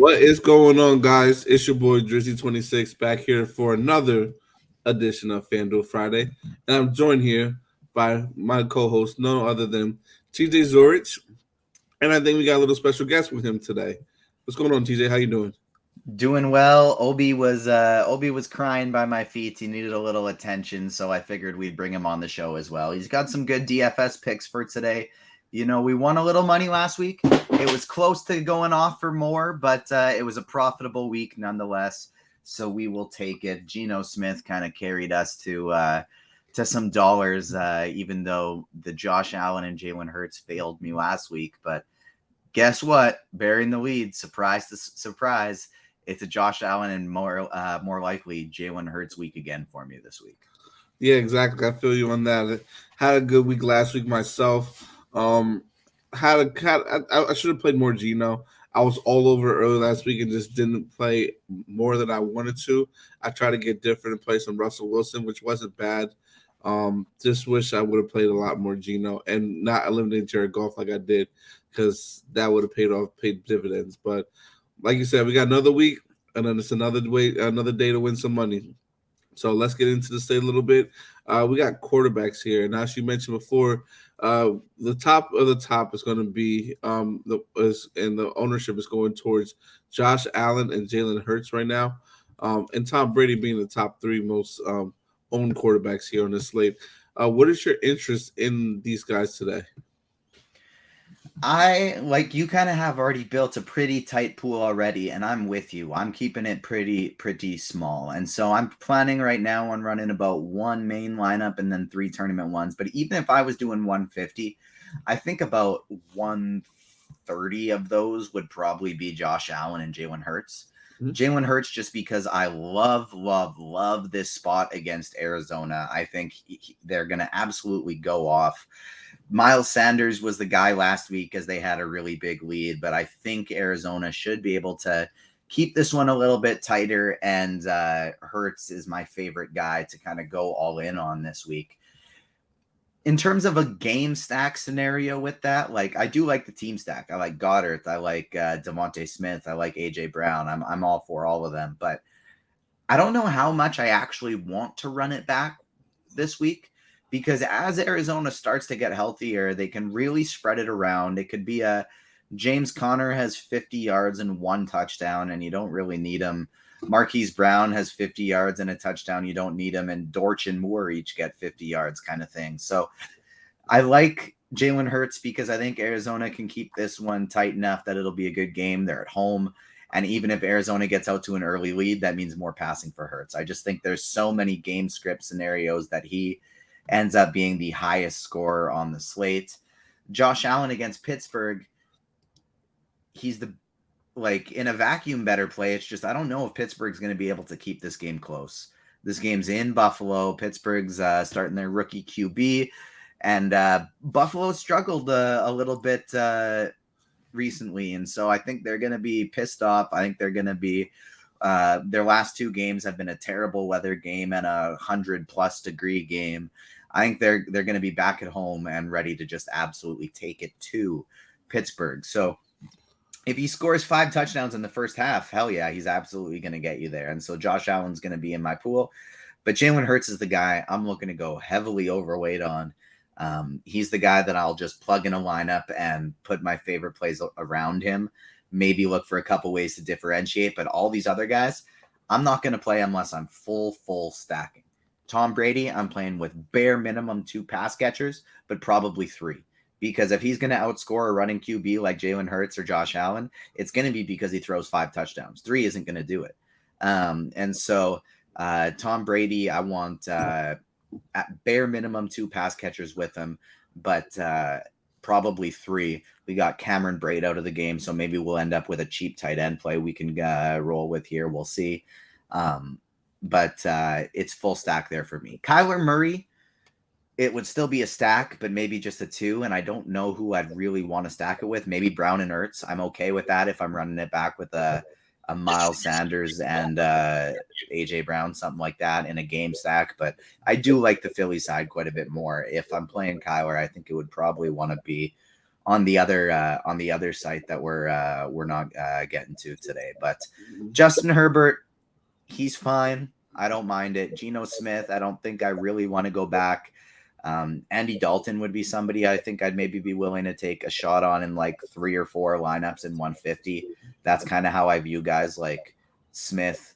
What is going on, guys? It's your boy Drizzy26 back here for another edition of FanDuel Friday. And I'm joined here by my co-host, no other than TJ Zwarych. And I think we got a little special guest with him today. What's going on, TJ? How you doing? Doing well. Obi was crying by my feet. He needed a little attention, so I figured we'd bring him on the show as well. He's got some good DFS picks for today. You know, we won a little money last week. It was close to going off for more, but it was a profitable week nonetheless. So we will take it. Geno Smith kind of carried us to some dollars, even though the Josh Allen and Jalen Hurts failed me last week. But guess what? Bearing the lead, surprise to surprise. It's a Josh Allen and more likely Jalen Hurts week again for me this week. Yeah, exactly. I feel you on that. Had a good week last week myself. I should have played more Geno. I was all over early last week and just didn't play more than I wanted to. I tried to get different and play some Russell Wilson, which wasn't bad. Just wish I would have played a lot more Geno and not eliminated Jared Goff like I did, because that would have paid dividends. But like you said, we got another week, and then it's another day to win some money. So let's get into this a little bit. We got quarterbacks here, and as you mentioned before, the top of the top is going to be the ownership is going towards Josh Allen and Jalen Hurts right now, and Tom Brady being the top three most owned quarterbacks here on this slate. What is your interest in these guys today? I like you kind of have already built a pretty tight pool already, and I'm with you. I'm keeping it pretty small. And so I'm planning right now on running about one main lineup and then 3 tournament ones. But even if I was doing 150, I think about 130 of those would probably be Josh Allen and Jalen Hurts. Mm-hmm. Jalen Hurts, just because I love this spot against Arizona. I think they're going to absolutely go off. Miles Sanders was the guy last week as they had a really big lead, but I think Arizona should be able to keep this one a little bit tighter, and Hurts is my favorite guy to kind of go all in on this week. In terms of a game stack scenario with that, like I do like the team stack. I like Goddard. I like Devontae Smith. I like AJ Brown. I'm all for all of them, but I don't know how much I actually want to run it back this week, because as Arizona starts to get healthier, they can really spread it around. It could be a James Conner has 50 yards and 1 touchdown, and you don't really need him. Marquise Brown has 50 yards and a touchdown. You don't need him. And Dortch and Moore each get 50 yards kind of thing. So I like Jalen Hurts because I think Arizona can keep this one tight enough that it'll be a good game. They're at home. And even if Arizona gets out to an early lead, that means more passing for Hurts. I just think there's so many game script scenarios that he ends up being the highest scorer on the slate. Josh Allen against Pittsburgh, he's in a vacuum better play. It's just I don't know if Pittsburgh's going to be able to keep this game close. This game's in Buffalo. Pittsburgh's starting their rookie QB, and Buffalo struggled a little bit recently, and so I think they're going to be pissed off. I think they're going to be their last 2 games have been a terrible weather game and a 100+ degree game. I think they're going to be back at home and ready to just absolutely take it to Pittsburgh. So if he scores 5 touchdowns in the first half, hell yeah, he's absolutely going to get you there. And so Josh Allen's going to be in my pool. But Jalen Hurts is the guy I'm looking to go heavily overweight on. He's the guy that I'll just plug in a lineup and put my favorite plays around him. Maybe look for a couple ways to differentiate. But all these other guys, I'm not going to play unless I'm full stacking. Tom Brady, I'm playing with bare minimum 2 pass catchers, but probably 3. Because if he's going to outscore a running QB like Jalen Hurts or Josh Allen, it's going to be because he throws 5 touchdowns. 3 isn't going to do it. And so Tom Brady, I want at bare minimum 2 pass catchers with him, but probably 3. We got Cameron Braid out of the game, so maybe we'll end up with a cheap tight end play we can roll with here. We'll see. But it's full stack there for me. Kyler Murray, it would still be a stack, but maybe just a 2. And I don't know who I'd really want to stack it with. Maybe Brown and Ertz. I'm okay with that if I'm running it back with a Miles Sanders and AJ Brown, something like that in a game stack. But I do like the Philly side quite a bit more. If I'm playing Kyler, I think it would probably want to be on the other site that we're not getting to today. But Justin Herbert, he's fine. I don't mind it. Geno Smith, I don't think I really want to go back. Andy Dalton would be somebody I think I'd maybe be willing to take a shot on in like 3 or 4 lineups in 150. That's kind of how I view guys like Smith,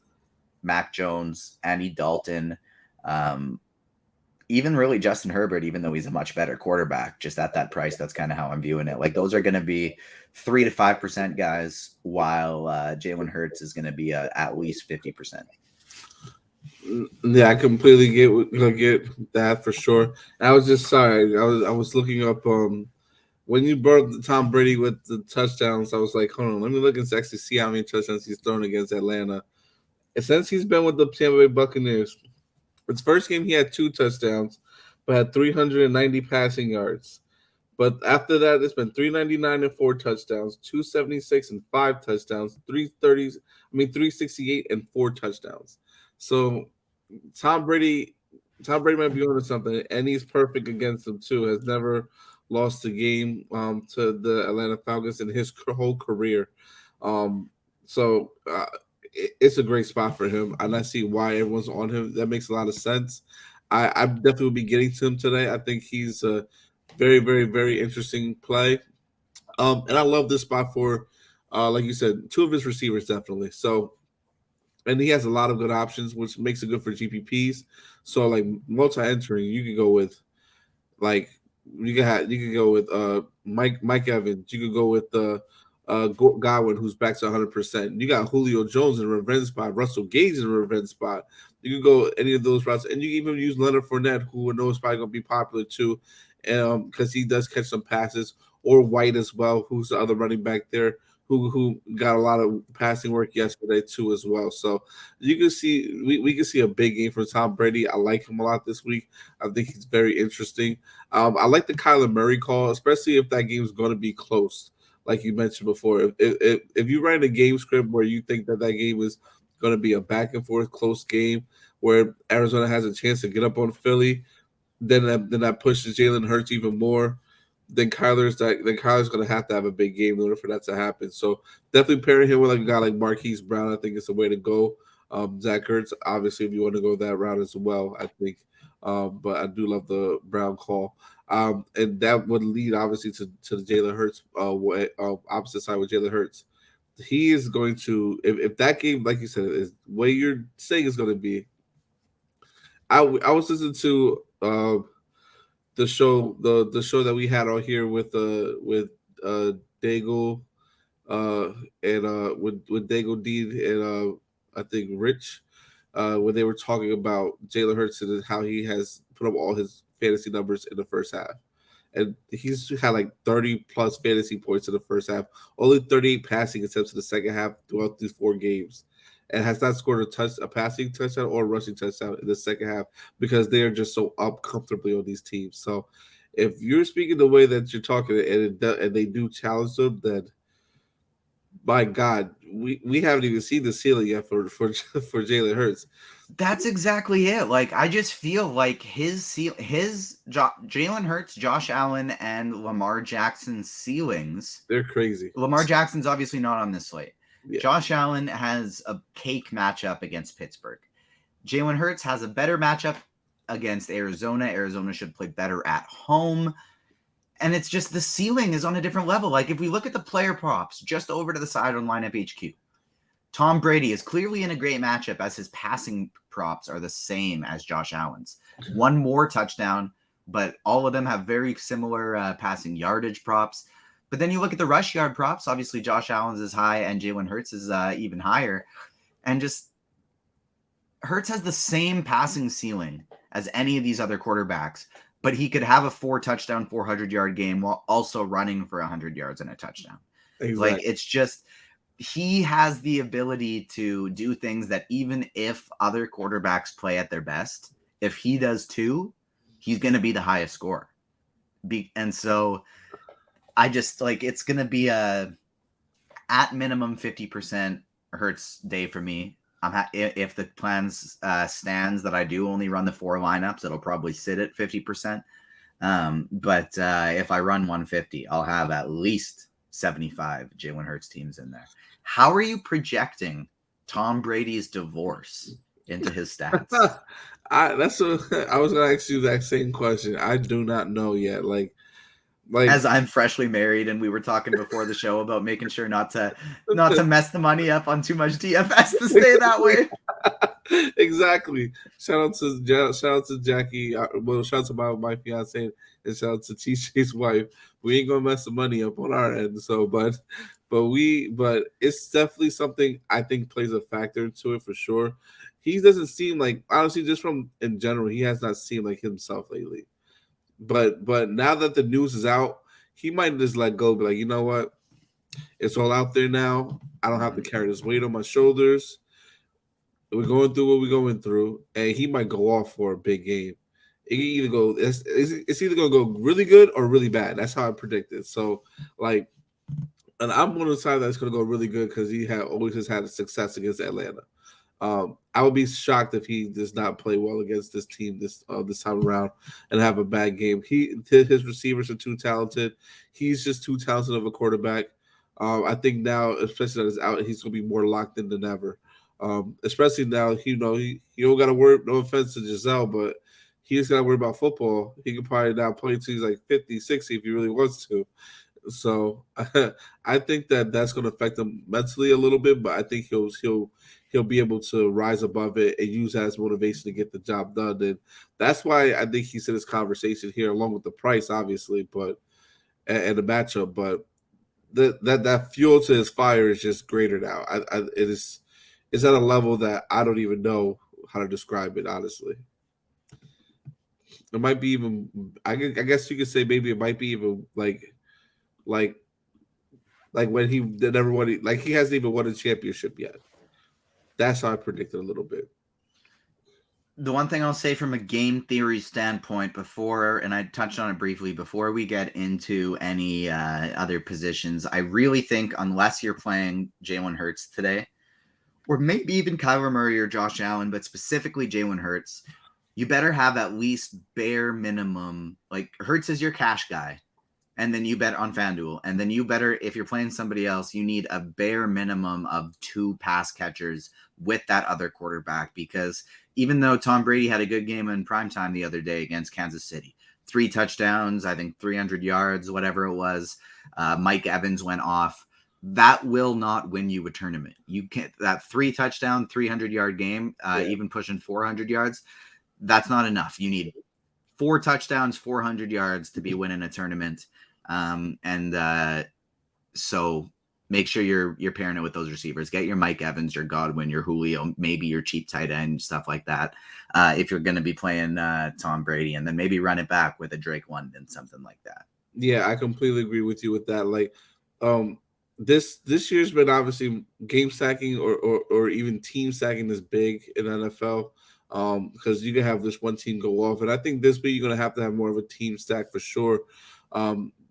Mac Jones, Andy Dalton, even really Justin Herbert, even though he's a much better quarterback, just at that price. That's kind of how I'm viewing it. Like those are going to be 3 to 5% guys, while Jalen Hurts is going to be at least 50%. Yeah, I completely get that for sure. I was just sorry. I was looking up when you brought up Tom Brady with the touchdowns. I was like, hold on, let me look and actually see how many touchdowns he's thrown against Atlanta. And since he's been with the Tampa Bay Buccaneers, his first game he had 2 touchdowns, but had 390 passing yards. But after that, it's been 399 and 4 touchdowns, 276 and 5 touchdowns, 368 and 4 touchdowns. So Tom Brady might be on to something, and he's perfect against them too. Has never lost a game to the Atlanta Falcons in his whole career. So it's a great spot for him, and I see why everyone's on him. That makes a lot of sense. I definitely will be getting to him today. I think he's a very, very, very interesting play. And I love this spot for, like you said, 2 of his receivers definitely. So, and he has a lot of good options, which makes it good for GPPs. So, like multi-entering, you can go with like you can go with Mike Evans. You could go with Godwin, who's back to 100%. You got Julio Jones in a revenge spot, Russell Gage in a revenge spot. You can go any of those routes, and you can even use Leonard Fournette, who I know is probably going to be popular too, because he does catch some passes, or White as well, who's the other running back there, who got a lot of passing work yesterday too as well. So you can see we can see a big game from Tom Brady. I like him a lot this week. I think he's very interesting. I like the Kyler Murray call, especially if that game is going to be close, like you mentioned before. If you write a game script where you think that game is going to be a back and forth close game where Arizona has a chance to get up on Philly, then that pushes Jalen Hurts even more. Then Kyler's going to have a big game in order for that to happen. So definitely pairing him with like a guy like Marquise Brown, I think is the way to go. Zach Ertz, obviously, if you want to go that route as well, I think. But I do love the Brown call. And that would lead obviously to the Jalen Hurts opposite side with Jalen Hurts. He is going to if that game, like you said, is what you're saying is going to be. I was listening to the show that we had on here with Dago and with Dago Dean and I think Rich when they were talking about Jalen Hurts and how he has put up all his fantasy numbers in the first half. And he's had like 30 plus fantasy points in the first half, only 38 passing attempts in the second half throughout these 4 games, and has not scored a passing touchdown or a rushing touchdown in the second half because they are just so up comfortably on these teams. So if you're speaking the way that you're talking and they do challenge them, then my God, we haven't even seen the ceiling yet for Jalen Hurts. That's exactly it. Like I just feel like Jalen Hurts, Josh Allen, and Lamar Jackson's ceilings. They're crazy. Lamar Jackson's obviously not on this slate. Yeah. Josh Allen has a cake matchup against Pittsburgh. Jalen Hurts has a better matchup against Arizona. Arizona should play better at home. And it's just the ceiling is on a different level. Like if we look at the player props just over to the side on Lineup HQ, Tom Brady is clearly in a great matchup as his passing props are the same as Josh Allen's. One more touchdown, but all of them have very similar passing yardage props. But then you look at the rush yard props. Obviously, Josh Allen's is high and Jalen Hurts is even higher. And just Hurts has the same passing ceiling as any of these other quarterbacks, but he could have a 4-touchdown, 400-yard game while also running for 100 yards and a touchdown. Exactly. Like it's just he has the ability to do things that even if other quarterbacks play at their best, if he does too, he's going to be the highest scorer. And so I just like it's going to be a at minimum 50% Hurts day for me. If the plans stands that I do only run the 4 lineups, it'll probably sit at 50%. But if I run 150, I'll have at least 75 Jalen Hurts teams in there. How are you projecting Tom Brady's divorce into his stats? I was gonna ask you that same question. I do not know yet. Like As I'm freshly married, and we were talking before the show about making sure not to mess the money up on too much DFS to stay that way. Exactly. Shout out to Jackie. Well, shout out to my fiance and shout out to TJ's wife. We ain't gonna mess the money up on our end. So, but it's definitely something I think plays a factor to it for sure. He doesn't seem like, honestly, just from in general, he has not seemed like himself lately. But now that the news is out, he might just let go. Be like, you know what? It's all out there now. I don't have to carry this weight on my shoulders. We're going through what we're going through, and he might go off for a big game. It can either go, it's either going to go really good or really bad. That's how I predict it. So, like, and I'm on the side that's going to go really good because he always has had a success against Atlanta. I would be shocked if he does not play well against this team this time around and have a bad game. His receivers are too talented. He's just too talented of a quarterback. I think now, especially that he's out, he's going to be more locked in than ever. Especially now, he don't got to worry. No offense to Giselle, but he just got to worry about football. He could probably now play till he's like 50, 60 if he really wants to. So I think that's going to affect him mentally a little bit, but I think he'll be able to rise above it and use that as motivation to get the job done. And that's why I think he's in this conversation here, along with the price, obviously, but and the matchup. But that fuel to his fire is just greater now. It's at a level that I don't even know how to describe it, honestly. It might be even. I guess you could say maybe it might be even like when he never won. Like he hasn't even won a championship yet. That's how I predicted a little bit. The one thing I'll say from a game theory standpoint before, and I touched on it briefly, before we get into any other positions, I really think unless you're playing Jalen Hurts today, or maybe even Kyler Murray or Josh Allen, but specifically Jalen Hurts, you better have at least bare minimum, like Hurts is your cash guy. And then you bet on FanDuel. And then you better, if you're playing somebody else, you need a bare minimum of 2 pass catchers with that other quarterback. Because even though Tom Brady had a good game in primetime the other day against Kansas City, 3 touchdowns, I think 300 yards, whatever it was, Mike Evans went off. That will not win you a tournament. You can't, that 3 touchdown, 300-yard game, even pushing 400 yards, that's not enough. You need 4 touchdowns, 400 yards to be winning a tournament. So make sure you're pairing it with those receivers. Get your Mike Evans, your Godwin, your Julio, maybe your cheap tight end, stuff like that. If you're going to be playing Tom Brady, and then maybe run it back with a Drake London, something like that. Yeah, I completely agree with you with that. Like, this year's been obviously game stacking or even team stacking is big in NFL. Because you can have this one team go off, and I think this week you're going to have more of a team stack for sure.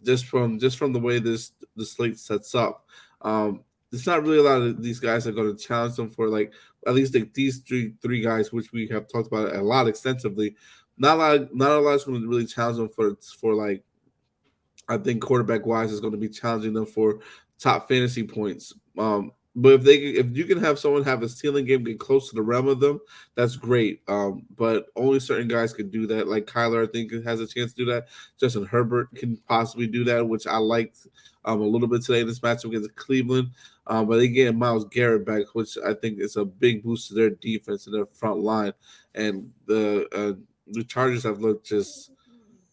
Just from the way the slate sets up. There's not really a lot of these guys that are going to challenge them for like at least like these three guys, which we have talked about a lot extensively. Not a lot is going to really challenge them for like I think quarterback wise is going to be challenging them for top fantasy points. But if you can have someone have a stealing game get close to the realm of them, that's great. But only certain guys can do that. Like Kyler, I think has a chance to do that. Justin Herbert can possibly do that, which I liked a little bit today in this matchup against Cleveland. But they get Myles Garrett back, which I think is a big boost to their defense and their front line. And the Chargers have looked just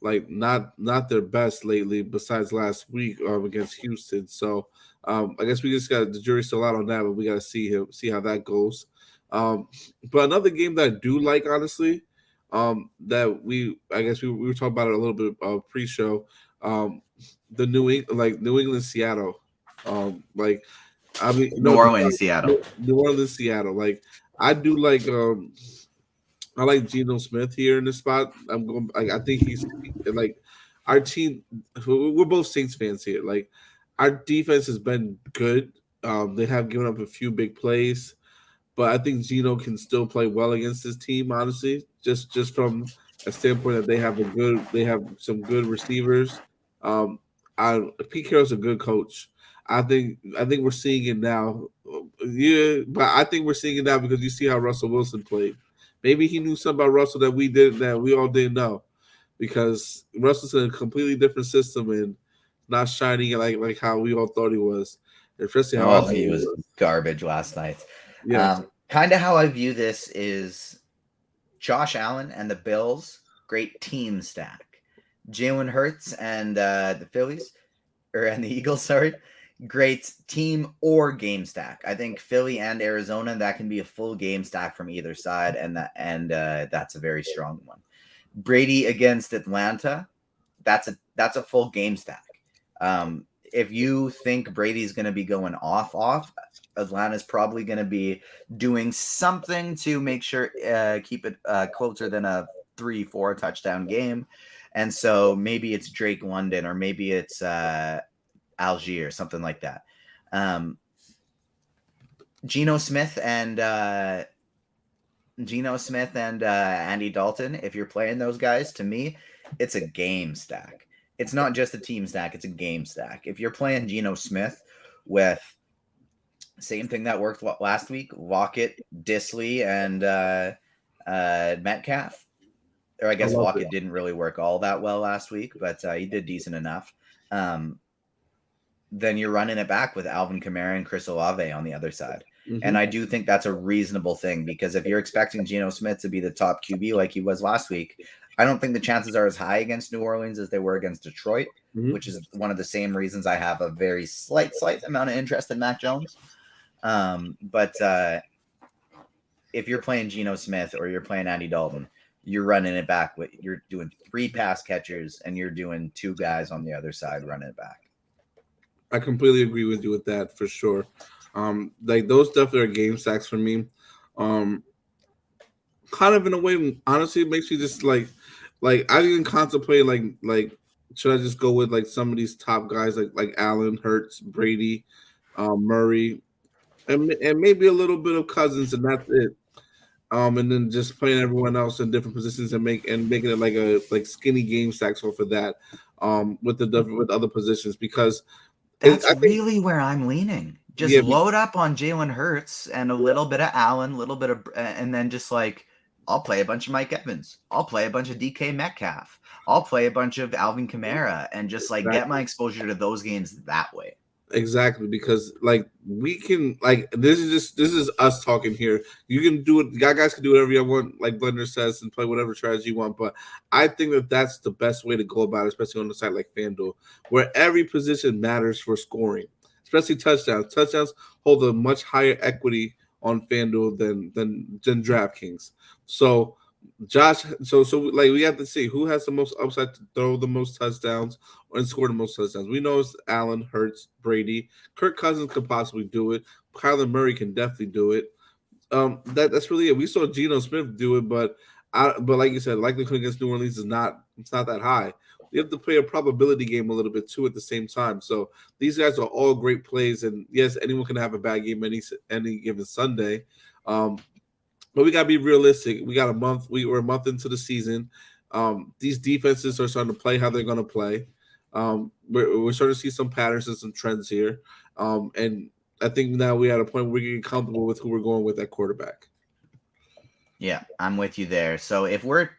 like not their best lately, besides last week against Houston. So I guess we just got the jury's still out on that, but we got to see how that goes. But another game that I do like, honestly, that I guess we were talking about it a little bit pre-show. The New England Seattle, like I mean New Orleans Seattle. New Orleans Seattle. Like I do like I like Geno Smith here in this spot. I think he's like our team. We're both Saints fans here. Like our defense has been good. They have given up a few big plays, but I think Geno can still play well against this team. Honestly, just from a standpoint that they have some good receivers. Um, Pete Carroll's a good coach. I think we're seeing it now. Yeah, but I think we're seeing it now because you see how Russell Wilson played. Maybe he knew something about Russell that we all didn't know, because Russell's in a completely different system and not shining like how we all thought he was, especially how I Oh, thought he he was was. garbage last night. Yes, Kind of how I view this is Josh Allen and the Bills, great team stack. Jalen Hurts and the Phillies, and the Eagles, sorry, great team or game stack. I think Philly and Arizona, that can be a full game stack from either side, and that's a very strong one. Brady against Atlanta, that's a full game stack. If you think Brady's going to be going off, Atlanta's probably going to be doing something to make sure keep it closer than a 3-4 touchdown game. And so maybe it's Drake London, or maybe it's Algier, something like that. Geno Smith and Andy Dalton, if you're playing those guys, to me, it's a game stack. It's not just a team stack, it's a game stack. If you're playing Geno Smith with same thing that worked last week, Lockett, Disley, and Metcalf, or I I guess love it. Lockett didn't really work all that well last week, but he did decent enough. Then you're running it back with Alvin Kamara and Chris Olave on the other side. Mm-hmm. And I do think that's a reasonable thing, because if you're expecting Geno Smith to be the top QB like he was last week, I don't think the chances are as high against New Orleans as they were against Detroit, which is one of the same reasons I have a very slight amount of interest in Mac Jones. But if you're playing Geno Smith or you're playing Andy Dalton, you're running it back. You're doing 3 pass catchers and you're doing 2 guys on the other side running it back. I completely agree with you with that for sure. Like those definitely are game stacks for me. Kind of in a way, honestly, it makes me just like I even contemplate like should I just go with like some of these top guys like Allen, Hurts, Brady, Murray, and maybe a little bit of Cousins, and that's it. And then just playing everyone else in different positions and making it like a skinny game stacks off of that, with other positions, because That's I think really where I'm leaning. Just yeah, load up on Jalen Hurts and a little bit of Allen, a little bit of, and then just like, I'll play a bunch of Mike Evans. I'll play a bunch of DK Metcalf. I'll play a bunch of Alvin Kamara, and just like get my exposure to those games that way. exactly, because like we can like this is us talking here. You can do it. Guys can do whatever you want, like Blender says, and play whatever strategy you want. But I think that that's the best way to go about it, especially on the site like FanDuel, where every position matters for scoring, especially touchdowns. Touchdowns hold a much higher equity on FanDuel than DraftKings. So Josh, so like we have to see who has the most upside to throw the most touchdowns and score the most touchdowns. We know it's Allen, Hurts, Brady. Kirk Cousins could possibly do it. Kyler Murray can definitely do it. That's really it. We saw Geno Smith do it, but like you said, likelihood against New Orleans is not that high. You have to play a probability game a little bit too at the same time. So these guys are all great plays, and yes, anyone can have a bad game any given Sunday. But we gotta be realistic. We got a month. We're a month into the season. These defenses are starting to play how they're going to play. We're starting to see some patterns and some trends here. And I think now we're at a point where we're getting comfortable with who we're going with at quarterback. Yeah, I'm with you there. So if we're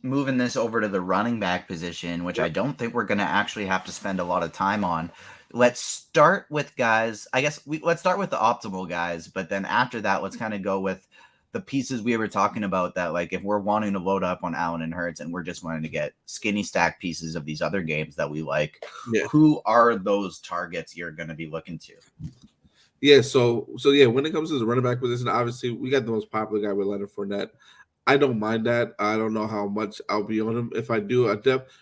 moving this over to the running back position, which I don't think we're going to actually have to spend a lot of time on, let's start with guys. I guess let's start with the optimal guys, but then after that, let's kind of go with the pieces we were talking about, that like if we're wanting to load up on Allen and Hurts and we're just wanting to get skinny stack pieces of these other games that we like, who are those targets you're going to be looking to? Yeah, so yeah, when it comes to the running back position, obviously we got the most popular guy with Leonard Fournette. I don't mind that. I don't know how much I'll be on him. If I do,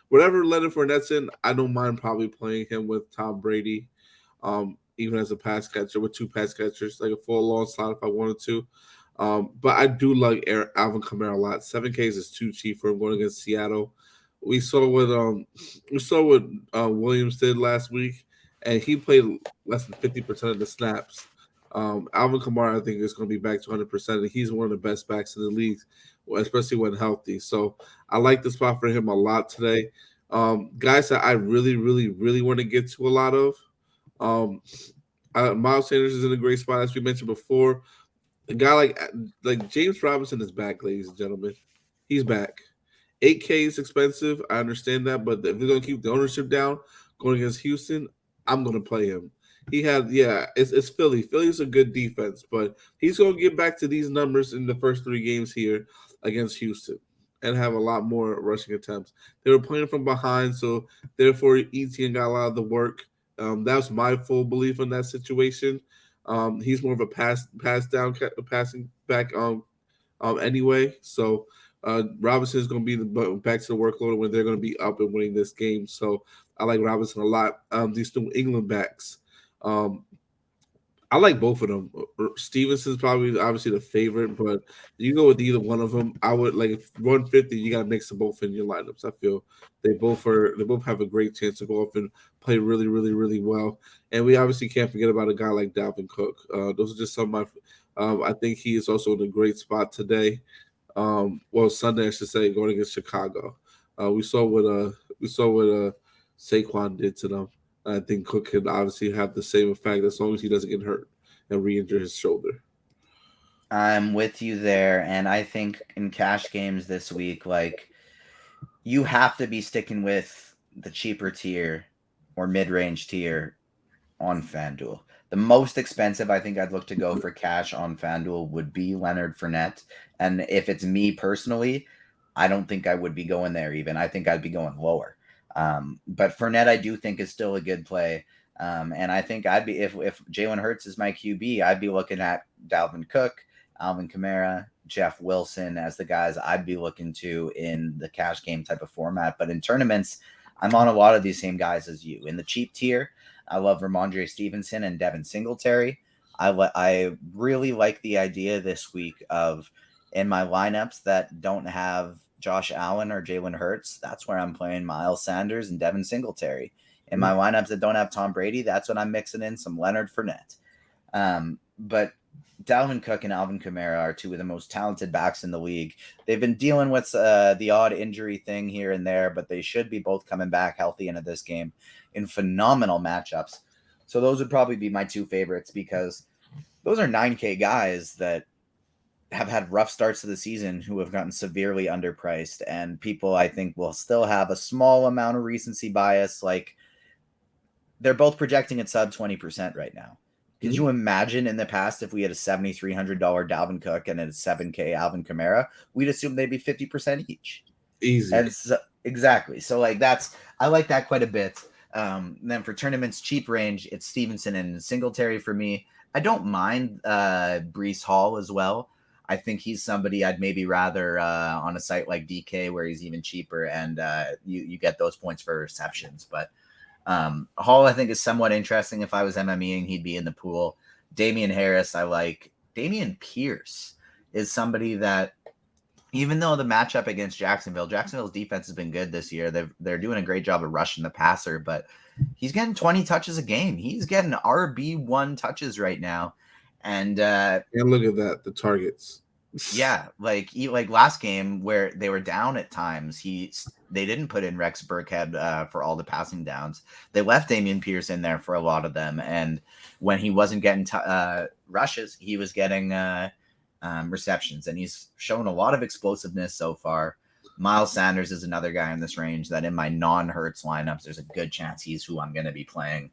whatever Leonard Fournette's in, I don't mind probably playing him with Tom Brady, even as a pass catcher with 2 pass catchers, like a full long slot if I wanted to. But I do like Alvin Kamara a lot. 7K is too cheap for him going against Seattle. We saw what Williams did last week, and he played less than 50% of the snaps. Alvin Kamara, I think, is going to be back to 100%. And he's one of the best backs in the league, especially when healthy. So I like the spot for him a lot today. Guys that I really, really, really want to get to a lot of. Um, Miles Sanders is in a great spot, as we mentioned before. A guy like James Robinson is back, ladies and gentlemen. He's back. 8K is expensive. I understand that, but if they're gonna keep the ownership down, going against Houston, I'm gonna play him. It's Philly. Philly's a good defense, but he's gonna get back to these numbers in the first 3 games here against Houston and have a lot more rushing attempts. They were playing from behind, so therefore ETN got a lot of the work. That was my full belief in that situation. He's more of a passing back anyway. So Robinson is going to be back to the workload when they're going to be up and winning this game. So I like Robinson a lot. These New England backs, um, I like both of them. Stevenson's probably obviously the favorite, but you go with either one of them. I would like if 150. You got to mix them both in your lineups. I feel they both have a great chance to go off and play really, really, really well. And we obviously can't forget about a guy like Dalvin Cook. Those are just some of my. I think he is also in a great spot today. Sunday I should say, going against Chicago. We saw what Saquon did to them. I think Cook can obviously have the same effect as long as he doesn't get hurt and re-injure his shoulder. I'm with you there, and I think in cash games this week, like you have to be sticking with the cheaper tier or mid-range tier on FanDuel. The most expensive I think I'd look to go for cash on FanDuel would be Leonard Fournette. And if it's me personally, I don't think I would be going there even. I think I'd be going lower. But Fournette, I do think is still a good play. And I think I'd be, if Jalen Hurts is my QB, I'd be looking at Dalvin Cook, Alvin Kamara, Jeff Wilson as the guys I'd be looking to in the cash game type of format. But in tournaments, I'm on a lot of these same guys as you. In the cheap tier, I love Ramondre Stevenson and Devin Singletary. I really like the idea this week of in my lineups that don't have Josh Allen or Jalen Hurts, that's where I'm playing Miles Sanders and Devin Singletary. In my lineups that don't have Tom Brady, that's when I'm mixing in some Leonard Fournette. But Dalvin Cook and Alvin Kamara are two of the most talented backs in the league. They've been dealing with the odd injury thing here and there, but they should be both coming back healthy into this game in phenomenal matchups. So those would probably be my two favorites because those are 9K guys that have had rough starts to the season who have gotten severely underpriced, and people I think will still have a small amount of recency bias. Like they're both projecting at sub 20% right now. Could you imagine in the past if we had a $7,300 Dalvin Cook and a 7K Alvin Kamara, we'd assume they'd be 50% each. Easy. And so, exactly. So like I like that quite a bit. Then for tournaments, cheap range, it's Stevenson and Singletary for me. I don't mind Breece Hall as well. I think he's somebody I'd maybe rather on a site like DK where he's even cheaper and you get those points for receptions. But Hall, I think, is somewhat interesting. If I was MMEing, he'd be in the pool. Damian Harris, I like. Damian Pierce is somebody that, even though the matchup against Jacksonville's defense has been good this year. They're doing a great job of rushing the passer, but he's getting 20 touches a game. He's getting RB1 touches right now. And look at that, the targets. Yeah, like last game where they were down at times, they didn't put in Rex Burkhead for all the passing downs. They left Damian Pierce in there for a lot of them, and when he wasn't getting rushes, he was getting receptions, and he's shown a lot of explosiveness so far. Miles Sanders is another guy in this range that in my non-Hurts lineups, there's a good chance he's who I'm going to be playing.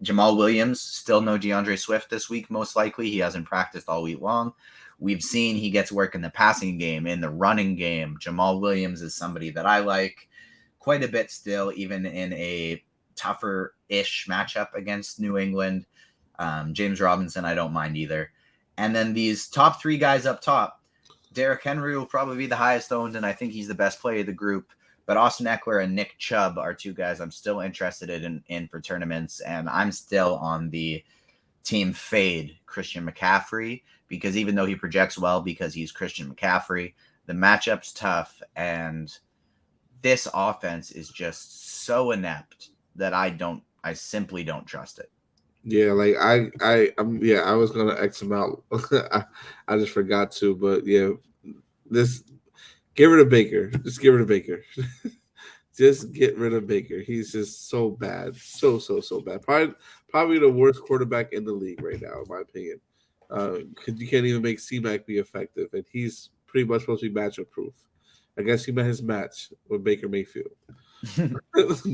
Jamal Williams, still no DeAndre Swift this week, most likely. He hasn't practiced all week long. We've seen he gets work in the passing game, in the running game. Jamal Williams is somebody that I like quite a bit still, even in a tougher-ish matchup against New England. James Robinson, I don't mind either. And then these top three guys up top, Derrick Henry will probably be the highest owned, and I think he's the best player of the group. But Austin Eckler and Nick Chubb are two guys I'm still interested in for tournaments, and I'm still on the team fade Christian McCaffrey, because even though he projects well because he's Christian McCaffrey, the matchup's tough, and this offense is just so inept that I simply don't trust it. Yeah, like I was gonna X him out. I just forgot to, but yeah, this get rid of Baker. Just get rid of Baker. Just get rid of Baker. He's just so bad, so bad. Probably the worst quarterback in the league right now, in my opinion. Because you can't even make C-Mac be effective, and he's pretty much supposed to be matchup proof. I guess he met his match with Baker Mayfield.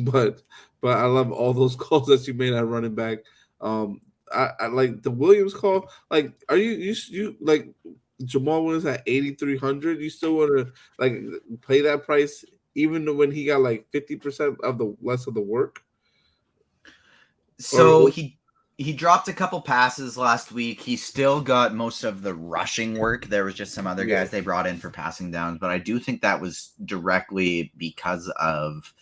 but I love all those calls that you made at running back. I like the Williams call. Like, are you like Jamal Williams at 8,300? You still want to like play that price even when he got like 50% of the less of the work? So he dropped a couple passes last week. He still got most of the rushing work. There was just some other guys they brought in for passing downs, but I do think that was directly because of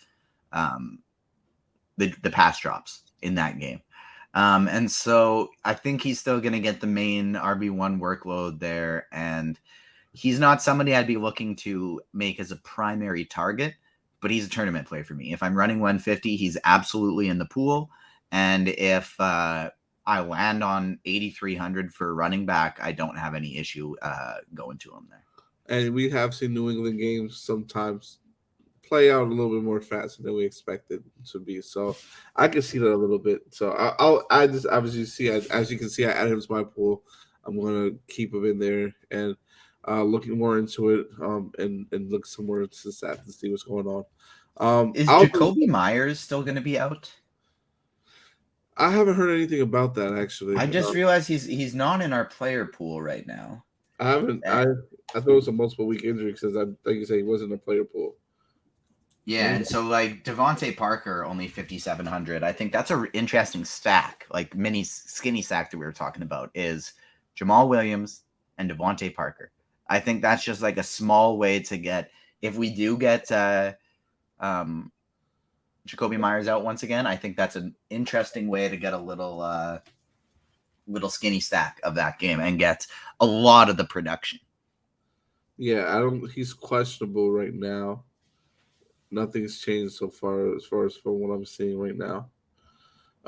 the pass drops in that game. And so I think he's still going to get the main RB1 workload there. And he's not somebody I'd be looking to make as a primary target, but he's a tournament play for me. If I'm running 150, he's absolutely in the pool. And if I land on 8,300 for running back, I don't have any issue going to him there. And we have seen New England games sometimes play out a little bit more faster than we expected to be. So I can see that a little bit. So I just obviously see, as you can see, I added him to my pool. I'm gonna keep him in there and looking more into it and look somewhere into the stats to see what's going on. Is Jacoby Myers still going to be out? I haven't heard anything about that actually. I just realized he's not in our player pool right now. I haven't. I thought it was a multiple week injury because like you say, he wasn't a player pool. Yeah, and so like Devontae Parker only 5,700. I think that's an interesting stack, like mini skinny stack that we were talking about is Jamal Williams and Devontae Parker. I think that's just like a small way to get if we do get Jacoby Myers out once again. I think that's an interesting way to get a little skinny stack of that game and get a lot of the production. Yeah, he's questionable right now. Nothing's changed so far as from what I'm seeing right now.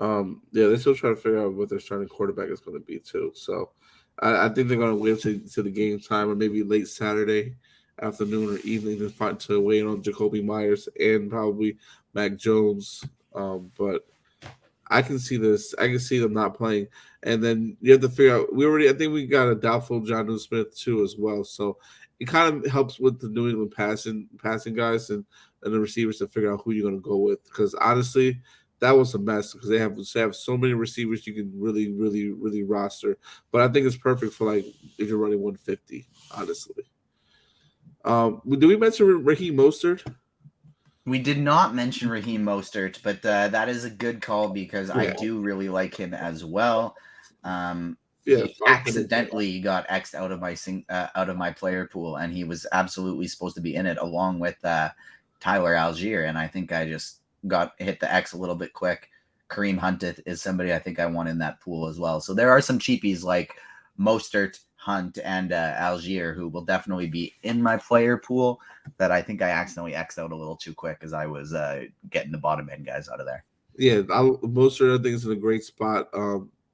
Yeah, they're still trying to figure out what their starting quarterback is going to be too. So I think they're going to wait to the game time or maybe late Saturday afternoon or evening to wait on Jacoby Myers and probably Mac Jones. But I can see this. I can see them not playing, and then you have to figure out. I think we got a doubtful Jonnu Smith too as well. So it kind of helps with the New England passing guys and the receivers to figure out who you're going to go with. Because honestly, that was a mess because they have so many receivers you can really roster. But I think it's perfect for like if you're running 150. Honestly, did we mention Raheem Mostert? We did not mention Raheem Mostert, but that is a good call because I do really like him as well. He accidentally got X'd out of my player pool, and he was absolutely supposed to be in it along with Tyler Algier, and I think I just hit the X a little bit quick. Kareem Hunt is somebody I think I want in that pool as well. So there are some cheapies like Mostert, Hunt, and Algier who will definitely be in my player pool that I think I accidentally X'd out a little too quick as I was getting the bottom end guys out of there. Yeah, Mostert I think is in a great spot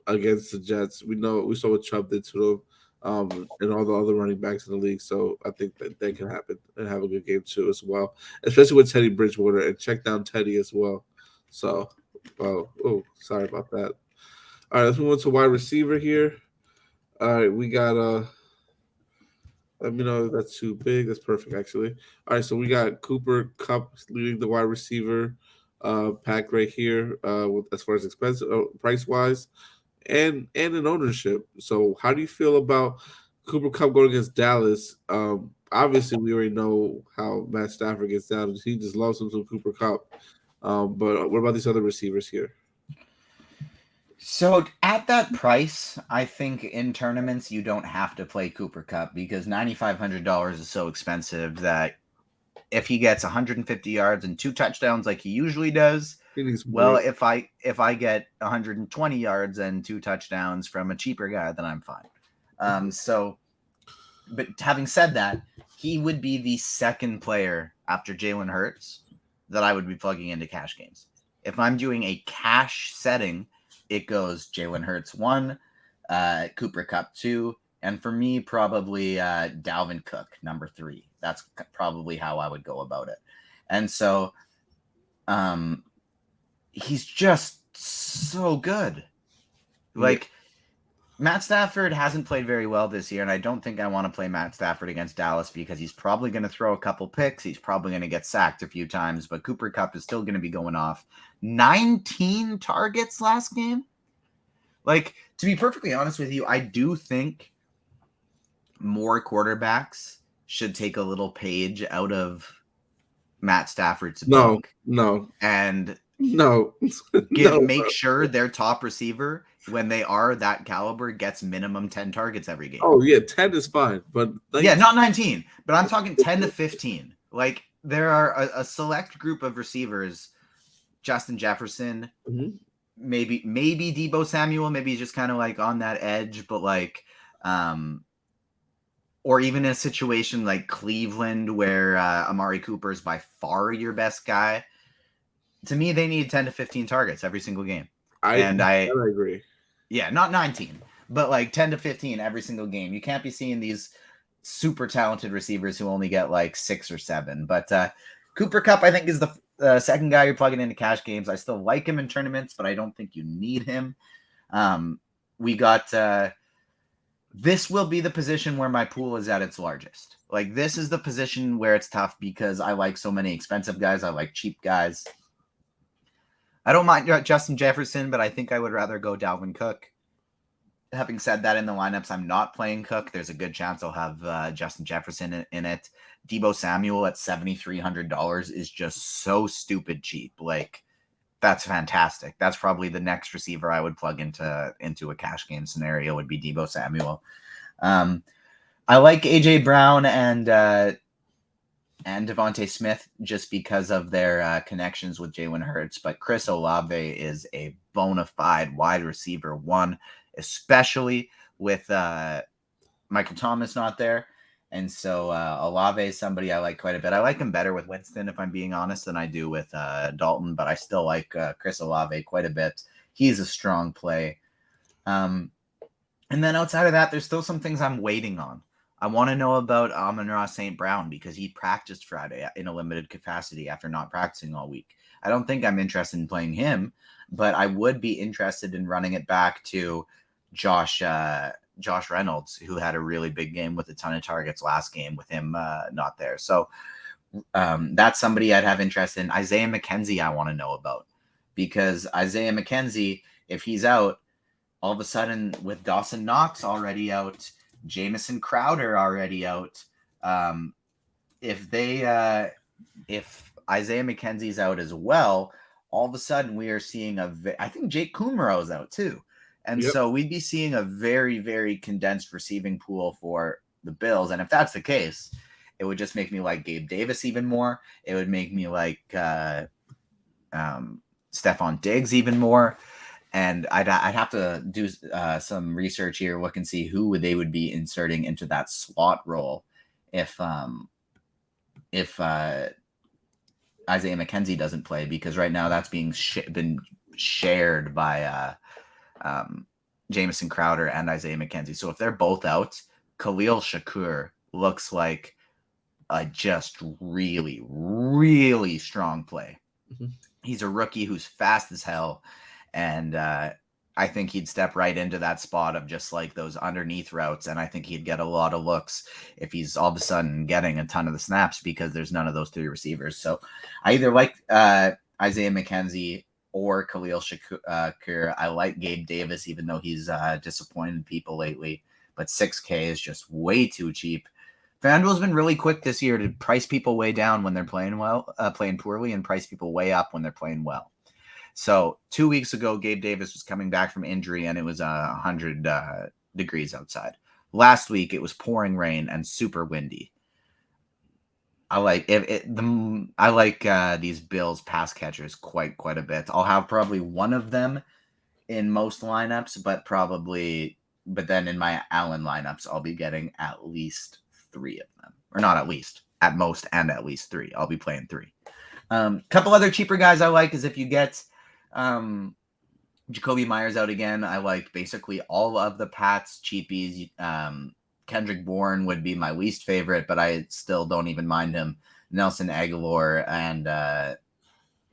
against the Jets. We saw what Chubb did to them. And all the other running backs in the league. So I think that can happen and have a good game too as well, especially with Teddy Bridgewater and check down Teddy as well. So, sorry about that. All right, let's move on to wide receiver here. All right, we got let me know if that's too big. That's perfect actually. All right, so we got Cooper Kupp leading the wide receiver pack right here with as far as expensive price wise. And in ownership. So how do you feel about Cooper Kupp going against Dallas? Obviously, we already know how Matt Stafford gets down. He just loves him some Cooper Kupp. But what about these other receivers here? So at that price, I think in tournaments you don't have to play Cooper Kupp because $9,500 is so expensive that if he gets 150 yards and 2 touchdowns like he usually does, well, if I get 120 yards and 2 touchdowns from a cheaper guy, then I'm fine. But having said that, he would be the second player after Jalen Hurts that I would be plugging into cash games. If I'm doing a cash setting, it goes Jalen Hurts 1, Cooper Kupp 2, and for me, probably Dalvin Cook number 3. That's probably how I would go about it. And so he's just so good. Like, Matt Stafford hasn't played very well this year, and I don't think I want to play Matt Stafford against Dallas because he's probably going to throw a couple picks. He's probably going to get sacked a few times, but Cooper Kupp is still going to be going off. 19 targets last game. Like, to be perfectly honest with you, I do think more quarterbacks should take a little page out of Matt Stafford's book. And make sure their top receiver, when they are that caliber, gets minimum 10 targets every game. Oh, yeah, 10 is fine. But not 19, but I'm talking 10 to 15. Like, there are a select group of receivers, Justin Jefferson, maybe Debo Samuel, maybe he's just kind of like on that edge, but like, or even in a situation like Cleveland where Amari Cooper is by far your best guy. To me, they need 10 to 15 targets every single game. I agree. Yeah, not 19, but like 10 to 15 every single game. You can't be seeing these super talented receivers who only get like 6 or 7. But Cooper Kupp, I think, is the second guy you're plugging into cash games. I still like him in tournaments, but I don't think you need him. We got this will be the position where my pool is at its largest. Like, this is the position where it's tough because I like so many expensive guys. I like cheap guys. I don't mind Justin Jefferson, but I think I would rather go Dalvin Cook. Having said that, in the lineups, I'm not playing Cook. There's a good chance I'll have Justin Jefferson in it. Debo Samuel at $7,300 is just so stupid cheap. Like, that's fantastic. That's probably the next receiver I would plug into a cash game scenario would be Debo Samuel. I like AJ Brown and Devontae Smith just because of their connections with Jalen Hurts, but Chris Olave is a bona fide wide receiver 1, especially with Michael Thomas not there. And so Olave is somebody I like quite a bit. I like him better with Winston, if I'm being honest, than I do with Dalton, but I still like Chris Olave quite a bit. He's a strong play. And then outside of that, there's still some things I'm waiting on. I want to know about Amon-Ra St. Brown because he practiced Friday in a limited capacity after not practicing all week. I don't think I'm interested in playing him, but I would be interested in running it back to Josh Reynolds, who had a really big game with a ton of targets last game with him not there. So that's somebody I'd have interest in. Isaiah Mckenzie I want to know about because Isaiah Mckenzie, if he's out, all of a sudden with Dawson Knox already out, Jamison Crowder already out. If Isaiah McKenzie's out as well, all of a sudden we are seeing I think Jake Kumerow is out too. And so we'd be seeing a very, very condensed receiving pool for the Bills. And if that's the case, it would just make me like Gabe Davis even more. It would make me like Stephon Diggs even more. And I'd have to do some research here, look and see who they would be inserting into that slot role if Isaiah McKenzie doesn't play, because right now that's being been shared by Jamison Crowder and Isaiah McKenzie. So if they're both out, Khalil Shakur looks like a just really, really strong play. Mm-hmm. He's a rookie who's fast as hell. And I think he'd step right into that spot of just like those underneath routes. And I think he'd get a lot of looks if he's all of a sudden getting a ton of the snaps because there's none of those 3 receivers. So I either like Isaiah McKenzie or Khalil Shakur. I like Gabe Davis, even though he's disappointed people lately. But 6K is just way too cheap. FanDuel's been really quick this year to price people way down when they're playing poorly, and price people way up when they're playing well. So 2 weeks ago, Gabe Davis was coming back from injury, and it was 100 degrees outside. Last week, it was pouring rain and super windy. I like these Bills pass catchers quite a bit. I'll have probably one of them in most lineups, but then in my Allen lineups, I'll be getting at least 3 of them, or not at least, at most, and at least 3. I'll be playing 3. Couple other cheaper guys I like is if you get Jacoby Myers out again. I like basically all of the Pats cheapies. Kendrick Bourne would be my least favorite, but I still don't even mind him. Nelson Aguilar and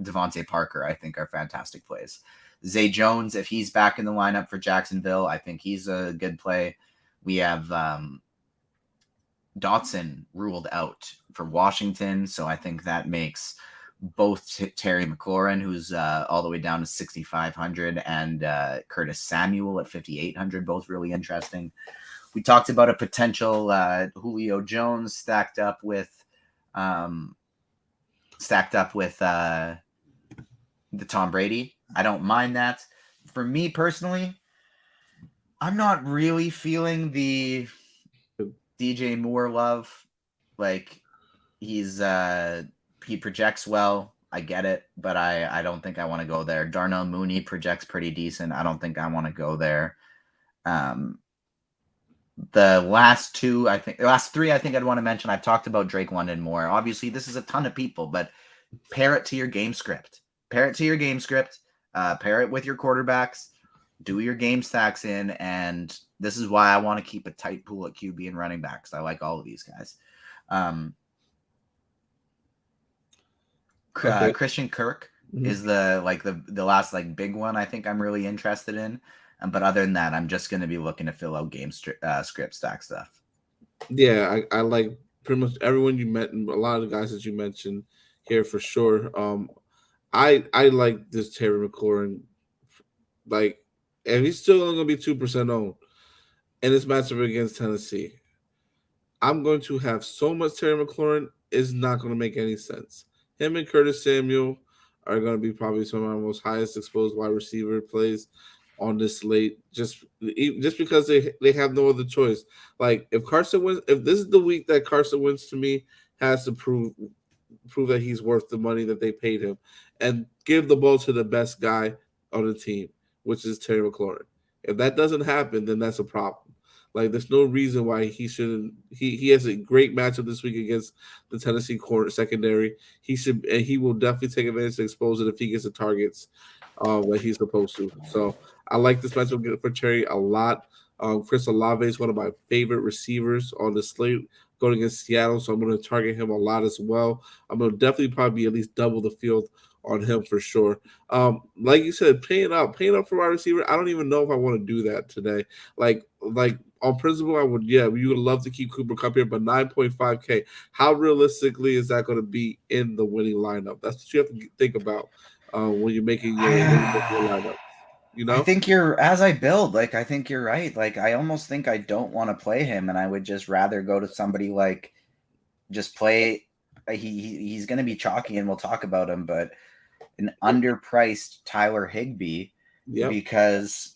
Devontae Parker, I think, are fantastic plays. Zay Jones, if he's back in the lineup for Jacksonville, I think he's a good play. We have Dotson ruled out for Washington, so I think that makes both Terry McLaurin, who's all the way down to 6,500, and Curtis Samuel at 5,800, both really interesting. We talked about a potential Julio Jones stacked up with the Tom Brady. I don't mind that. For me personally, I'm not really feeling the DJ Moore love. Like he projects well. I get it, but I don't think I want to go there. Darnell Mooney projects pretty decent. I don't think I want to go there. The last three, I think I'd want to mention. I've talked about Drake London more. Obviously, this is a ton of people, but pair it to your game script. Pair it with your quarterbacks. Do your game stacks in, and this is why I want to keep a tight pool at QB and running backs. I like all of these guys. Christian Kirk is the last big one I think I'm really interested in. But other than that, I'm just going to be looking to fill out game script stack stuff. Yeah, I like pretty much everyone you met, and a lot of the guys that you mentioned here for sure. I like this Terry McLaurin. Like, and he's still only going to be 2% owned in this matchup against Tennessee. I'm going to have so much Terry McLaurin, it's not going to make any sense. Him and Curtis Samuel are going to be probably some of our most highest exposed wide receiver plays on this slate, just because they have no other choice. Like, if Carson wins, if this is the week that Carson wins, to me, has to prove that he's worth the money that they paid him, and give the ball to the best guy on the team, which is Terry McLaurin. If that doesn't happen, then that's a problem. Like, there's no reason why he shouldn't. He has a great matchup this week against the Tennessee corner secondary. He will definitely take advantage to expose it if he gets the targets that he's supposed to. So I like this matchup for Terry a lot. Chris Olave is one of my favorite receivers on the slate going against Seattle, so I'm going to target him a lot as well. I'm going to definitely probably be at least double the field on him for sure. Like you said, paying up for wide receiver. I don't even know if I want to do that today. Like on principle, I would. Yeah, you would love to keep Cooper Kupp here, but 9.5K. How realistically is that going to be in the winning lineup? That's what you have to think about when you're making your lineup. You know, I think as I build, I think you're right. Like, I almost think I don't want to play him, and I would just rather go to somebody like just play. He's going to be chalky, and we'll talk about him, but an underpriced Tyler Higbee, because.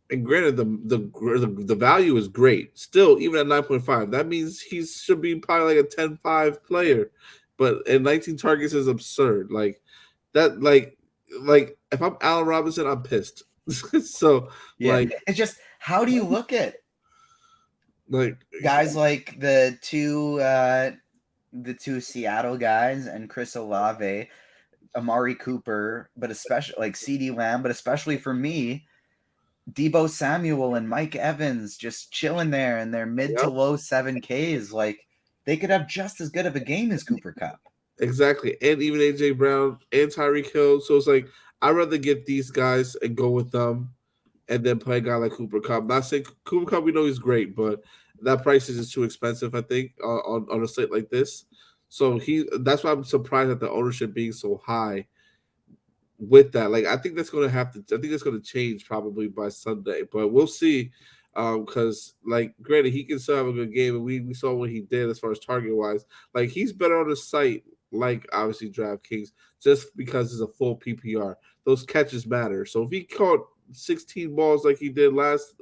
And granted, the value is great. Still, even at 9.5, that means he should be probably like a 10-5 player. But and 19 targets is absurd. Like that, like if I'm Allen Robinson, I'm pissed. So yeah, it's just, how do you look at guys like the two Seattle guys and Chris Olave, Amari Cooper, but especially like CeeDee Lamb, but especially for me, Debo Samuel and Mike Evans just chilling there in their mid to low 7Ks. Like, they could have just as good of a game as Cooper Kupp. Exactly. And even AJ Brown and Tyreek Hill. So it's like, I'd rather get these guys and go with them and then play a guy like Cooper Kupp. Not saying Cooper Kupp, we know he's great, but that price is just too expensive, I think, on a slate like this. So that's why I'm surprised at the ownership being so high with that. Like, I think that's going to change probably by Sunday, but we'll see. Because granted, he can still have a good game, and we saw what he did as far as target wise. Like, he's better on the site, like obviously DraftKings, just because it's a full PPR. Those catches matter. So if he caught 16 balls like he did last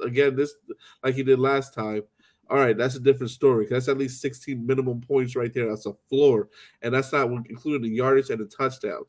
time, all right, that's a different story. That's at least 16 minimum points right there. That's a floor, and that's not including the yardage and the touchdowns.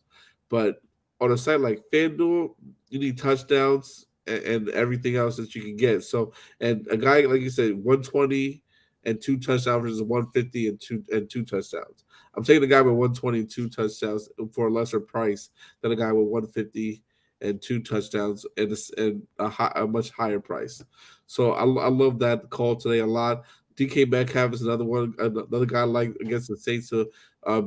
But on a site like FanDuel, you need touchdowns and everything else that you can get. So, and a guy like you said, 120 and 2 touchdowns versus 150 and two touchdowns. I'm taking a guy with 120 and 2 touchdowns for a lesser price than a guy with 150 and 2 touchdowns and a much higher price. So I love that call today a lot. DK Metcalf is another guy like against the Saints to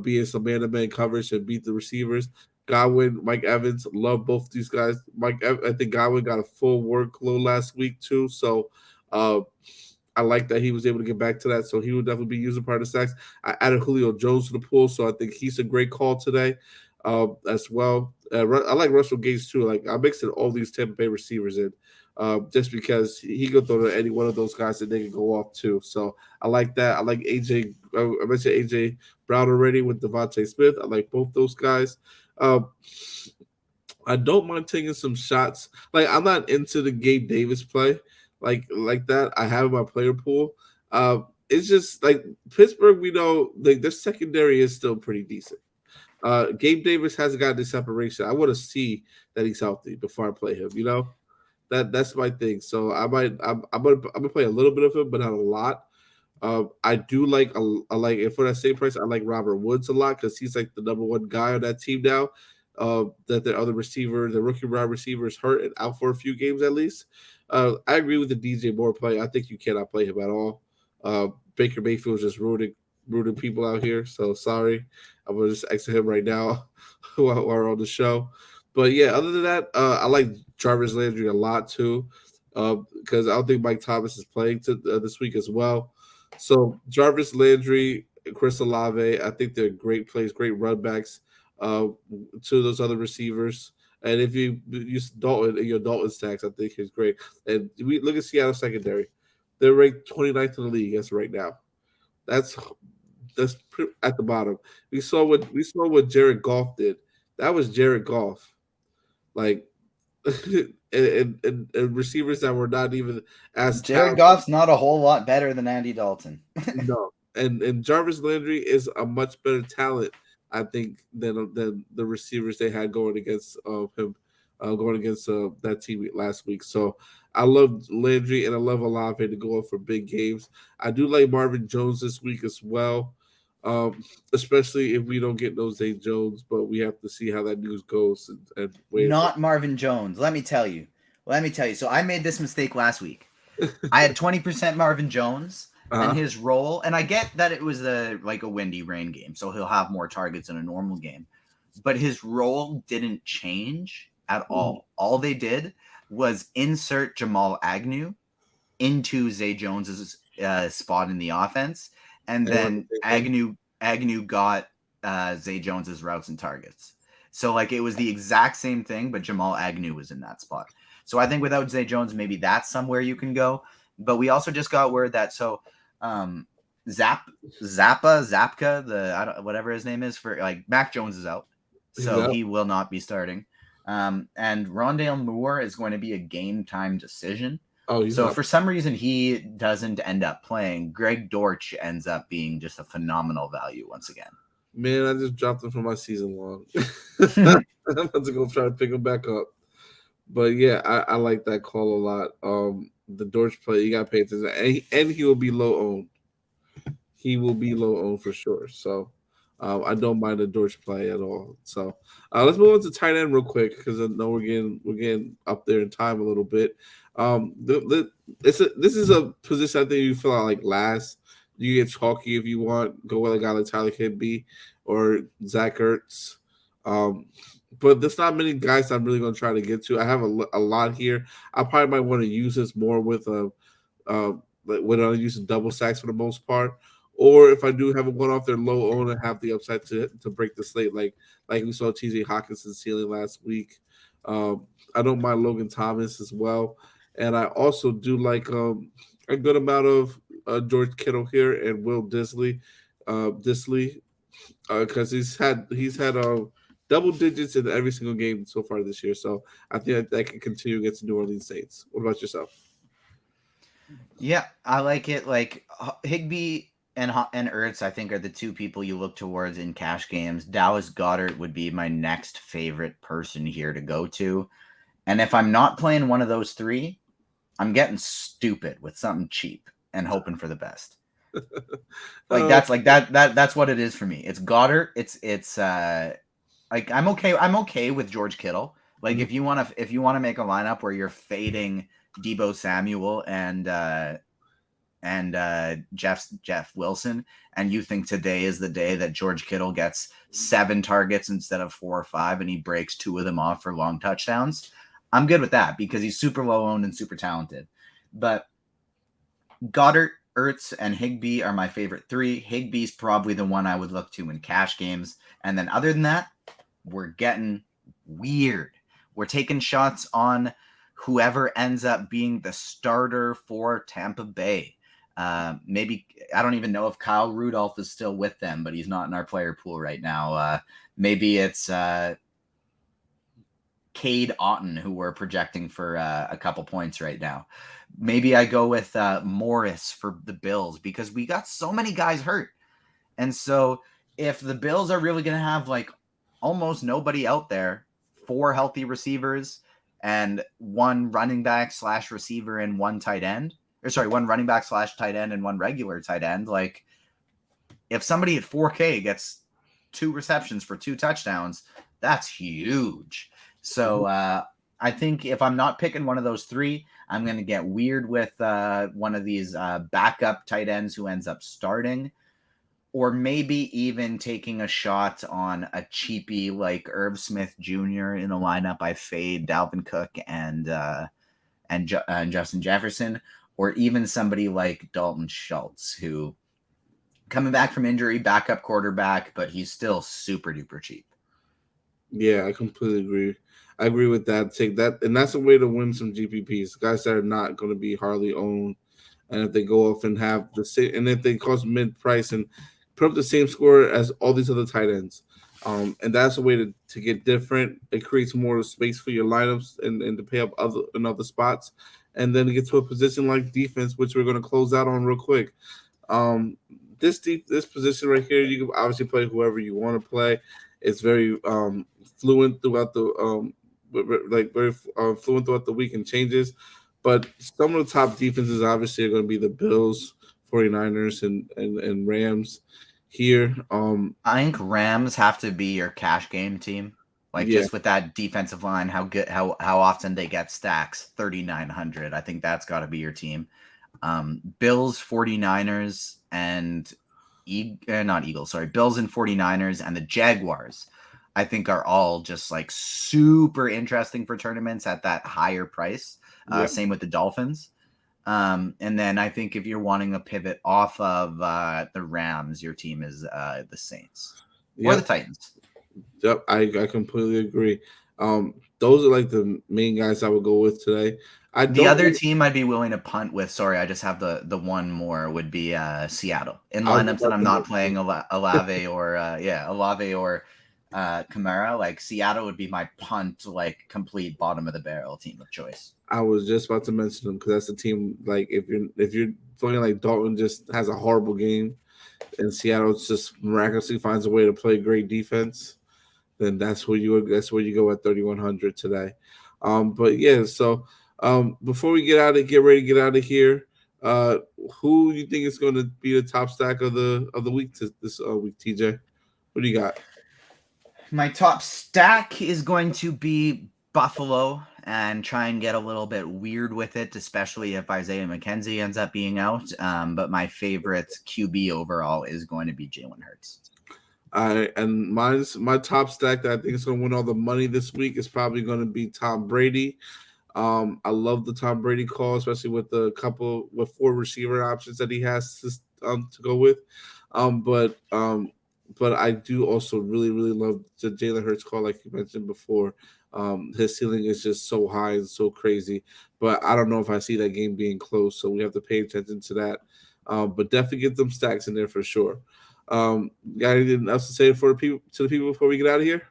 be in some man-to-man coverage and beat the receivers. Godwin, Mike Evans, love both these guys. I think Godwin got a full workload last week too, so uh, I like that he was able to get back to that. So he will definitely be using part of the sacks. I added Julio Jones to the pool, so I think he's a great call today as well. I like Russell Gates too. Like I'm mixing all these Tampa Bay receivers in. Just because he could throw to any one of those guys and they can go off too. So I like that. I like AJ. I mentioned AJ Brown already with Devontae Smith. I like both those guys. Um, I don't mind taking some shots. Like I'm not into the Gabe Davis play like that. I have my player pool. It's just like Pittsburgh. We know like their secondary is still pretty decent. Gabe Davis hasn't got the separation. I want to see that he's healthy before I play him. That's my thing. So I'm gonna play a little bit of him, but not a lot. I do I like and for that same price, I like Robert Woods a lot because he's like the number one guy on that team now. That the other receiver, the rookie wide receiver, is hurt and out for a few games at least. I agree with the DJ Moore play. I think you cannot play him at all. Baker Mayfield is just ruining people out here. So sorry, I'm gonna just exit him right now while we're on the show. But yeah, other than that, I like Jarvis Landry a lot too, because I don't think Mike Thomas is playing this week as well. So Jarvis Landry, Chris Olave, I think they're great plays, great run backs to those other receivers. And if you use Dalton in your Dalton stacks, I think he's great. And we look at Seattle secondary; they're ranked 29th in the league as of right now. That's at the bottom. We saw what Jared Goff did. That was Jared Goff. Like and receivers that were not even as Jared talented. Goff's not a whole lot better than Andy Dalton. No, and Jarvis Landry is a much better talent, I think, than the receivers they had going against him, going against that team last week. So I love Landry and I love Olave to go up for big games. I do like Marvin Jones this week as well. Especially if we don't get no Zay Jones, but we have to see how that news goes and wait. Not Marvin Jones. Let me tell you. So I made this mistake last week. I had 20% Marvin Jones and his role, and I get that it was a windy rain game, so he'll have more targets in a normal game. But his role didn't change at all. All they did was insert Jamal Agnew into Zay Jones's spot in the offense, and then Agnew got Zay Jones's routes and targets. So it was the exact same thing, but Jamal Agnew was in that spot. So I think without Zay Jones, maybe that's somewhere you can go. But we also just got word that Zapka, whatever his name is, for Mac Jones is out, so he will not be starting. And Rondale Moore is going to be a game time decision. So for some reason he doesn't end up playing. Greg Dortch ends up being just a phenomenal value once again. Man, I just dropped him for my season long. I'm about to go try to pick him back up. But yeah, I like that call a lot. The Dortch play, you got to pay attention. And he will be low owned. He will be low owned for sure. So I don't mind the Dortch play at all. So let's move on to tight end real quick because I know we're getting up there in time a little bit. This is a position I think you fill out last. You get chalky if you want. Go with a guy like Tyler Higbee or Zach Ertz. But there's not many guys I'm really going to try to get to. I have a lot here. I probably might want to use this more with when I use double sacks for the most part. Or if I do have one off their low own and have the upside to break the slate, like we saw TJ Hawkinson ceiling last week. I don't mind Logan Thomas as well. And I also do like a good amount of George Kittle here and Will Disley, because he's had double digits in every single game so far this year. So I think that can continue against the New Orleans Saints. What about yourself? Yeah, I like it. Higbee and Ertz, I think, are the two people you look towards in cash games. Dallas Goedert would be my next favorite person here to go to. And if I'm not playing one of those three, I'm getting stupid with something cheap and hoping for the best. That's what it is for me. It's Goddard. I'm okay with George Kittle, Like if you want to make a lineup where you're fading Debo Samuel and Jeff Wilson, and you think today is the day that George Kittle gets 7 targets instead of 4 or 5, and he breaks 2 of them off for long touchdowns, I'm good with that because he's super low owned and super talented. But Goddard, Ertz, and Higbee are my favorite 3. Higbee's probably the one I would look to in cash games. And then other than that, we're getting weird. We're taking shots on whoever ends up being the starter for Tampa Bay. Maybe, I don't even know if Kyle Rudolph is still with them, but he's not in our player pool right now. Maybe it's Cade Otton, who we're projecting for a couple points right now. Maybe I go with Morris for the Bills because we got so many guys hurt. And so if the Bills are really going to have like almost nobody out there, 4 healthy receivers and 1 running back / receiver and 1 tight end, 1 running back / tight end and 1 regular tight end. Like if somebody at 4K gets 2 receptions for 2 touchdowns, that's huge. So I think if I'm not picking one of those 3, I'm going to get weird with one of these backup tight ends who ends up starting, or maybe even taking a shot on a cheapie like Irv Smith Jr. in a lineup. I fade Dalvin Cook and Justin Jefferson, or even somebody like Dalton Schultz, who coming back from injury, backup quarterback, but he's still super duper cheap. Yeah, I completely agree. I agree with that. Take that, and that's a way to win some GPPs. Guys that are not going to be hardly owned, and if they go off and have the same, and if they cost mid price and put up the same score as all these other tight ends, and that's a way to get different. It creates more space for your lineups and to pay up in other spots, and then get to a position like defense, which we're going to close out on real quick. This position right here, you can obviously play whoever you want to play. It's very fluent throughout the fluent throughout the week and changes. But some of the top defenses obviously are going to be the Bills, 49ers, and Rams here. I think Rams have to be your cash game team. Like just with that defensive line, how often they get stacks, 3,900. I think that's got to be your team. Bills, 49ers, and Bills and 49ers and the Jaguars, I think are all just like super interesting for tournaments at that higher price. Same with the Dolphins. And then I think if you're wanting a pivot off of the Rams, your team is the Saints or the Titans. Yep, I completely agree. Those are like the main guys I would go with today. The other team I'd be willing to punt with, sorry, I just have the one more, would be Seattle. In lineups that I'm not playing Olave or Kamara, like Seattle would be my punt, like complete bottom of the barrel team of choice. I was just about to mention them because that's the team. Like if you're feeling like Dalton just has a horrible game, and Seattle just miraculously finds a way to play great defense, then that's where you go at 3,100 today. But yeah, so before we get ready to get out of here, who do you think is going to be the top stack of the week this week, TJ? What do you got? My top stack is going to be Buffalo, and try and get a little bit weird with it, especially if Isaiah McKenzie ends up being out. But my favorite QB overall is going to be Jalen Hurts. And my top stack that I think is going to win all the money this week is probably going to be Tom Brady. I love the Tom Brady call, especially with 4 receiver options that he has to go with. But I do also really, really love the Jalen Hurts call, like you mentioned before. His ceiling is just so high and so crazy. But I don't know if I see that game being close, so we have to pay attention to that. But definitely get them stacks in there for sure. Got anything else to say to the people before we get out of here?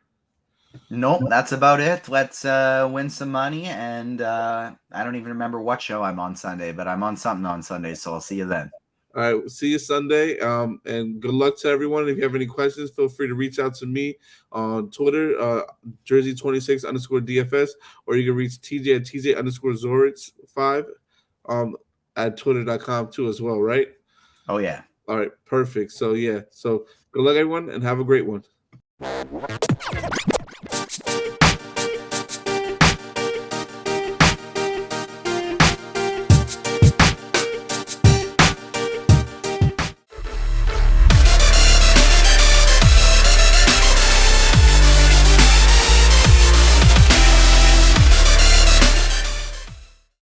Nope, that's about it. Let's win some money. And I don't even remember what show I'm on Sunday, but I'm on something on Sunday, so I'll see you then. All right, we'll see you Sunday. And good luck to everyone. If you have any questions, feel free to reach out to me on Twitter, Jersey26_DFS, or you can reach TJ at TJ_Zwarych5 at Twitter.com too as well, right? Oh, yeah. All right, perfect. So, yeah. So, good luck, everyone, and have a great one.